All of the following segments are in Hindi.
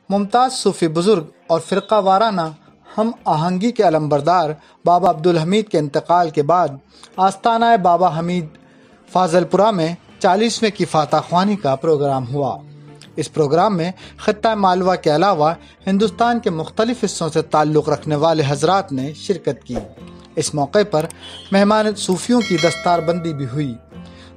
मुमताज़ सूफ़ी बुज़ुर्ग और फ़िरक़ा वाराना हम आहंगी के अलंबरदार बाबा अब्दुल हमीद के इंतकाल के बाद आस्ताना बाबा हमीद फ़ाज़लपुरा में 40वें की फातह ख्वानी का प्रोग्राम हुआ। इस प्रोग्राम में ख़ित्ता मालवा के अलावा हिंदुस्तान के मुख्तलिफ़ हिस्सों से ताल्लुक़ रखने वाले हज़रात ने शिरकत की। इस मौके पर मेहमान सूफ़ियों की दस्तारबंदी भी हुई।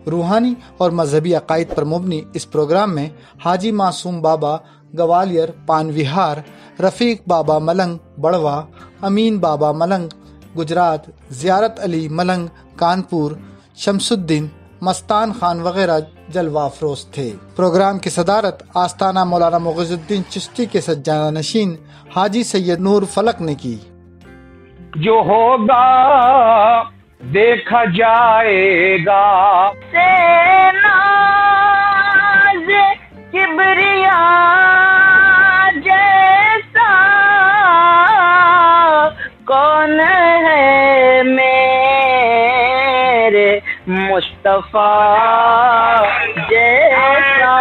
रूहानी और मजहबी अकायद पर मुबनी इस प्रोग्राम में हाजी मासूम बाबा ग्वालियर पानविहार, रफ़ीक बाबा मलंग बड़वा, अमीन बाबा मलंग गुजरात, ज़ियारत अली मलंग कानपुर, शमसुद्दीन मस्तान खान वगैरह जलवा अफरोज थे। प्रोग्राम की सदारत आस्ताना मौलाना मुग़िज़ुद्दीन चिश्ती के सज्जाना नशीन हाजी सैयद नूर फलक ने की। जो होगा देखा जाएगा, से नाज़ किबरिया जैसा कौन है मेरे मुस्तफा जैसा।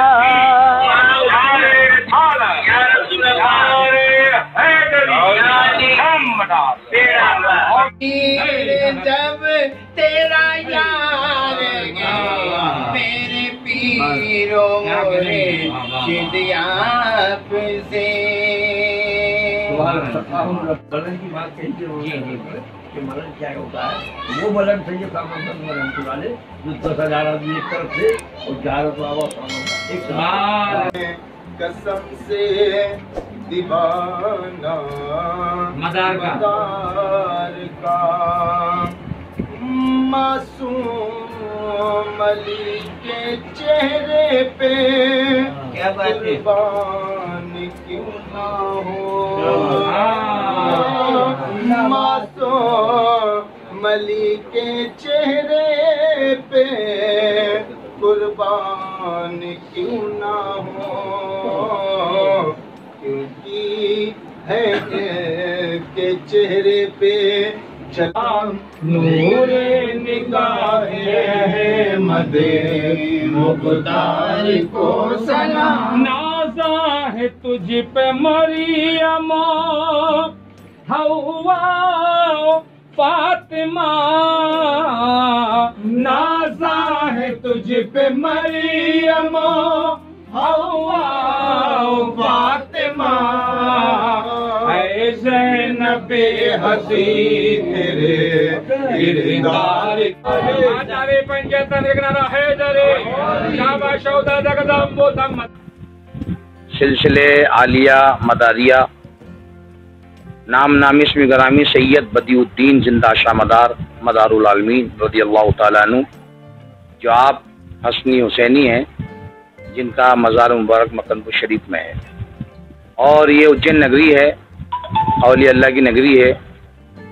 जब तेरा यार मेरे पीरों मोरे शिदियाप से मलन की बात कही कि मलन क्या होता है, वो मलन से ये मलन वाले जो 10,000 आदमी एक तरफ से और 11 एक कसम से दीवाना मदार का मासूम अली के चेहरे पे क्या बात है, क्यों ना हो मासूम अली के चेहरे पे कुर्बान क्यों ना हो, क्योंकि है के चेहरे पे चला नूरे निगाहे मदे मुक़दार को सलाम। नाज़ा है तुझ पे मरियम हव्वा फातिमा, नाज़ा है तुझ पे मरियम हव्वा फातिमा, ऐ ज़ैनबे हसी तेरे किरदार। आजारे पंजतन एक नारा है जरे शाबाश शौदा जगदम मोहम्मद। सिलसिले आलिया मदारिया नाम नामिश में गरामी सैयद बदिउद्दीन जिंदा शाह मदारुल आलमीन रज़ियल्लाहु ताला अन्हु, जो आप हसनी हुसैनी हैं, जिनका मज़ार मुबारक मक्का शरीफ में है। और ये उज्जैन नगरी है, औलिया अल्लाह की नगरी है,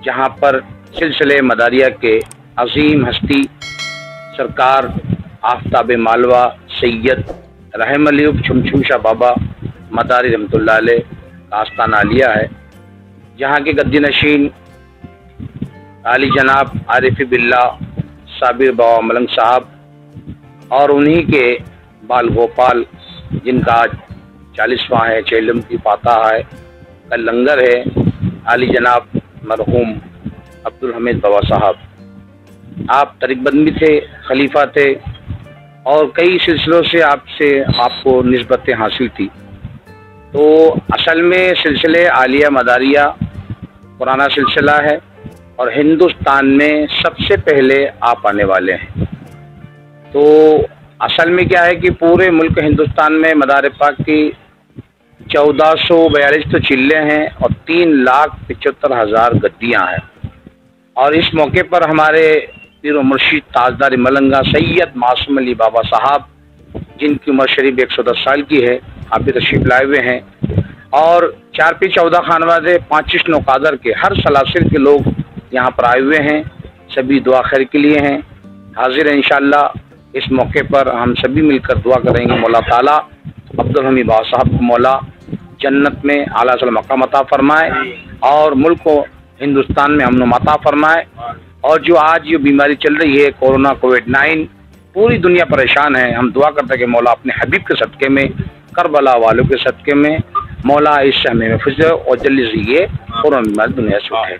जहाँ पर सिलसिले मदारिया के अजीम हस्ती सरकार आफ्ताब मालवा सैयद रहमतुल्लाह छुमछुम शाह बाबा मदारी रहमतुल्लाह अलैह का आस्ताना आलिया है, जहाँ के गद्दी नशीन आली जनाब आरिफ बिल्ला साबिर बाबा मलंग साहब और उन्हीं के बाल गोपाल, जिनका आज 40वां है, चेलम की फातह है, कल लंगर है, आली जनाब मरहूम अब्दुल हमीद बाबा साहब। आप तरीक़बंद भी थे, खलीफा थे और कई सिलसिलों से आपको निस्बतें हासिल थी। तो असल में सिलसिले आलिया मदारिया पुराना सिलसिला है और हिंदुस्तान में सबसे पहले आप आने वाले हैं। तो असल में क्या है कि पूरे मुल्क हिंदुस्तान में मदार पाक की 1442 तो चिल्ले हैं और 3,75,000 गद्दियाँ हैं। और इस मौके पर हमारे पीर मुर्शिद ताजदार मलंगा सैयद मासूम अली बाबा साहब, जिनकी उम्र शरीफ 110 साल की है, आप भी तशरीफ लाए हुए हैं। और 4 पीर 14 खानवादे 25 नौकादर के हर सलासिल के लोग यहाँ पर आए हुए हैं, सभी दुआ खैर के लिए हैं, हाजिर हैं इंशाअल्लाह। इस मौके पर हम सभी मिलकर दुआ करेंगे, मौला ताला अब्दुल हमीद बाबा साहब को मौला जन्नत में आला मकाम अता फरमाए और मुल्क को हिंदुस्तान में अमन अता फरमाए। और जो आज ये बीमारी चल रही है कोरोना कोविड-19, पूरी दुनिया परेशान है। हम दुआ करते हैं कि मौला अपने हबीब के सदक़े में, करबला वालों के सदक़े में मौला इससे हमें महफूज और जल्दी से ये और हमारी दुनिया से उठे।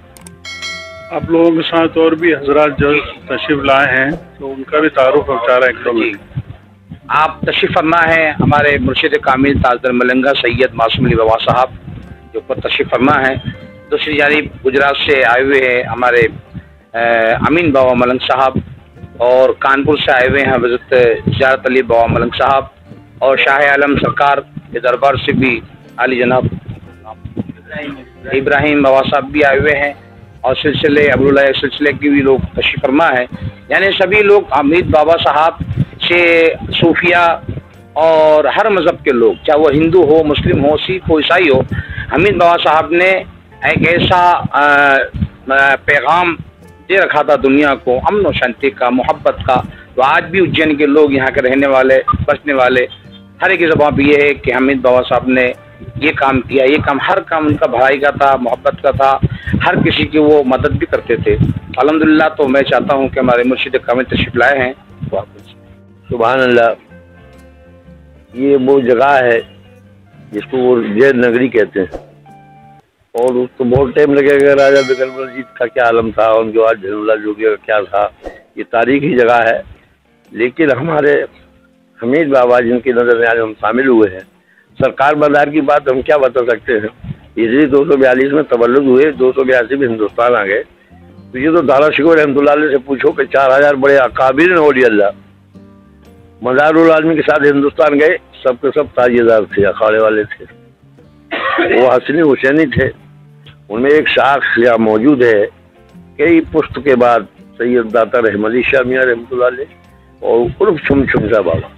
आप लोगों के साथ और भी हजरात जो तशरीफ लाए हैं तो उनका भी तारुफ और चारा एक दो मिनट। आप तशरीफ फरमा है हमारे मुर्शिद कामिल ताजदर मलंगा सैयद मासूम अली बाबा साहब जो ऊपर तशरीफ फरमा है। दूसरी जानिब गुजरात से आए हुए हैं हमारे अमीन बाबा मलंग साहब और कानपुर से आए हुए हैं हज़रत ज़ियारत अली बाबा मलंग साहब और शाह आलम सरकार के दरबार से भी आली जनाब इब्राहिम बाबा साहब भी आए हुए हैं और सिलसिले अब्दुल्लाह सिलसिले की भी लोग तशरीफ फरमा है। यानी सभी लोग हमीद बाबा साहब से सूफिया और हर मज़हब के लोग, चाहे वो हिंदू हो, मुस्लिम हो, सिख हो, ईसाई हो, हमीद बाबा साहब ने एक ऐसा पैगाम दे रखा था दुनिया को, अमन और शांति का, मोहब्बत का। तो आज भी उज्जैन के लोग, यहाँ के रहने वाले, बसने वाले, हर एक की ज़बान भी ये है कि हमीद बाबा साहब ने ये काम किया। ये काम, हर काम उनका भलाई का था, मोहब्बत का था, हर किसी की वो मदद भी करते थे। अल्हम्दुलिल्लाह। तो मैं चाहता हूँ कि हमारे मुर्शिद कामिल तशरीफ लाए हैं। सुभान अल्लाह। ये वो जगह है जिसको वो जैन नगरी कहते हैं और उसको बहुत टाइम लगेगा। राजा बिकरम जीत का क्या आलम था, उनके बाद झरुल्ला जोगिया का क्या था, ये तारीखी जगह है। लेकिन हमारे हमीद बाबा जिनकी नज़र में आज हम शामिल हुए हैं, सरकार बाजार की बात हम क्या बता सकते हैं। हिजरी 242 में तवल्लुद हुए, 282 में हिंदुस्तान आ गए। तो ये तो दारा शिकोह रहमतुल्लाह अलैह से पूछो कि 4000 बड़े अकाबिर औली अल्लाह मज़ारुल आलमी के साथ हिंदुस्तान गए, सब के सब ताजेदार थे, अखाड़े वाले थे, वो हसनी हुसैनी थे। उनमें एक शाख यहाँ मौजूद है, कई पुश्त के बाद सैयद दाता रहमली शाह मियाँ रहमतुल्लाह अलैह और उर्फ छुमछुमसा बाबा,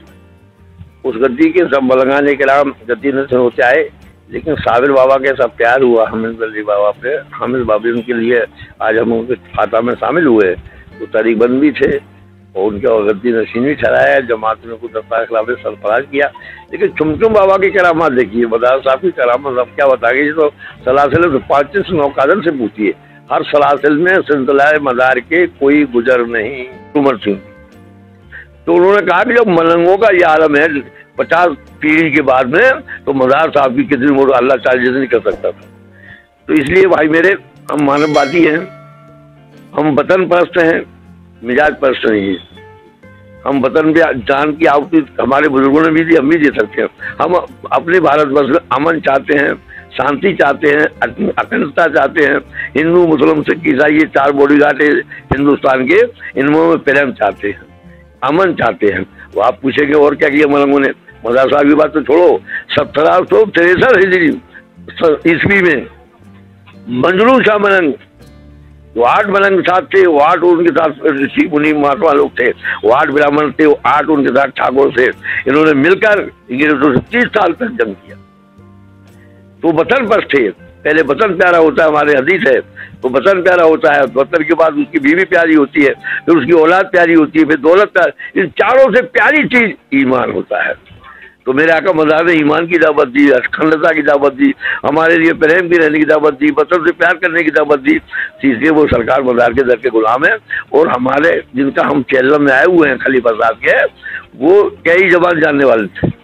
उस गद्दी के सब मलंगाने के नाम गद्दी न से होते आए। लेकिन साबिर बाबा के सब प्यार हुआ हामिद अली बाबा पे। हामिद बाबी उनके लिए आज हम उनके खाता में शामिल हुए। वो तारीख बंद भी थे और उनके गद्दी नशीन भी ठहराया, जमात में कुछ दफ्तार खिलाफ सरफराज किया। लेकिन चुमचुम बाबा की करामात देखिए, बदार साहब की करामात अब क्या बताएंगे। तो सलासिल तो 35 नौकादर से पूछिए, हर सलासिल में सिलसिला मदार के कोई गुजर नहीं उमर सिंह। तो उन्होंने कहा कि जब मलंगों का ये आलम है 50 पीढ़ी के बाद में, तो मज़ार साहब की कितनी मोड़ अल्लाह चाहे जितनी कर सकता था। तो इसलिए भाई मेरे, हम मानववादी हैं, हम वतन परस्त हैं, मिजाज परस्त नहीं है। हम वतन पे जान की आहुति हमारे बुजुर्गों ने भी दी, हम भी दे सकते हैं। हम अपने भारतवर्ष में अमन चाहते हैं, शांति चाहते हैं, अखंडता चाहते हैं। हिंदू, मुस्लिम, सिख, ईसाई, ये 4 बॉडीगार्ड हिंदुस्तान के, इनमें प्रेम चाहते हैं, अमन चाहते हैं। वो आप पूछेंगे और क्या किया मलंगों ने। मज़ार साहब की बात तो छोड़ो, 1763 हिजरी ईस्वी में मंजरू शाह मलंग, वो 8 मलंग साथ थे, वो 8 उनके साथ ऋषि मुनि महात्मा लोग थे, वो 8 ब्राह्मण थे, वो 8 उनके साथ ठाकुर थे। इन्होंने मिलकर 30 साल तक जंग किया। तो वतन पर थे। पहले वतन प्यारा होता है, हमारे हदीस है, तो वतन प्यारा होता है, वतन के बाद उसकी बीवी प्यारी होती है, फिर उसकी औलाद प्यारी होती है, फिर दौलत प्यारी। इन चारों से प्यारी चीज ईमान होता है। तो मेरे आका मज़ार ने ईमान की दावत दी, अखंडता की दावत दी, हमारे लिए प्रेम की रहने की दावत दी, वतन से प्यार करने की दावत दी। इसलिए वो सरकार मज़ार के दर के गुलाम है। और हमारे जिनका हम चेल्लम में आए हुए हैं खलीफा साहब के, वो कई जबान जानने वाले थे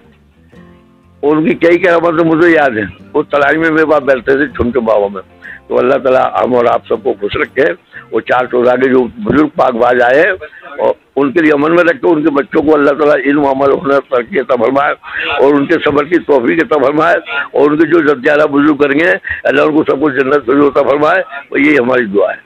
और उनकी कई करामत तो मुझे याद है। वो तलाई में मेरे पास बैठते थे छुमछुम बाबा में। तो अल्लाह ताला हम और आप सबको खुश रखे। वो 4 टोला के जो बुजुर्ग पाकबाज आए हैं और उनके लिए अमन में रखे, उनके बच्चों को अल्लाह ताला इल्म, अमल, हुनर, तरक्की अता फरमाए और उनके सब्र की तौफीक अता फरमाए और उनके जो जद्यारा बुजुर्ग करेंगे अल्लाह उनको सबको जन्नत अता फरमाए। और ये हमारी दुआ है।